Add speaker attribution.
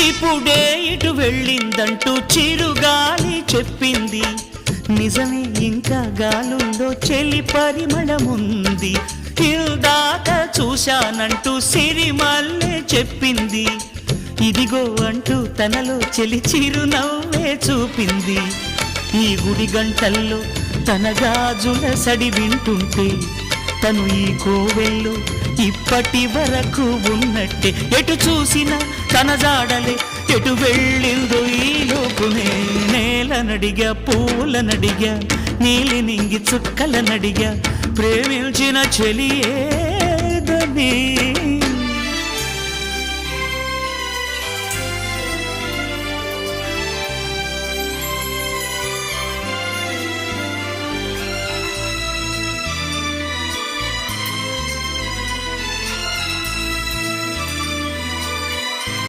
Speaker 1: ఇప్పుడే ఇటు వెళ్ళిందంటూ చిరుగాలి చెప్పింది. నిజమే, ఇంకా గాలుల్లో చెలి పరిమళముంది. ఇందాక చూశానంటూ సిరిమల్లె చెప్పింది. ఇదిగో అంటూ తనలో చెలి చిరునవ్వే చూపింది. ఈ గుడి గంటల్లో తన గాజుల సడి వింటుంటే తను ఈ కోవెల్లో ఇప్పటి వరకు ఉన్నట్టే. ఎటు చూసినా తన జాడలే, ఎటు వెళ్ళిందో ఈ లోపునే. నేలనడిగా, పూలనడిగా, నీలి నింగి చుక్కలనడిగా, ప్రేమించిన చెలియేదని.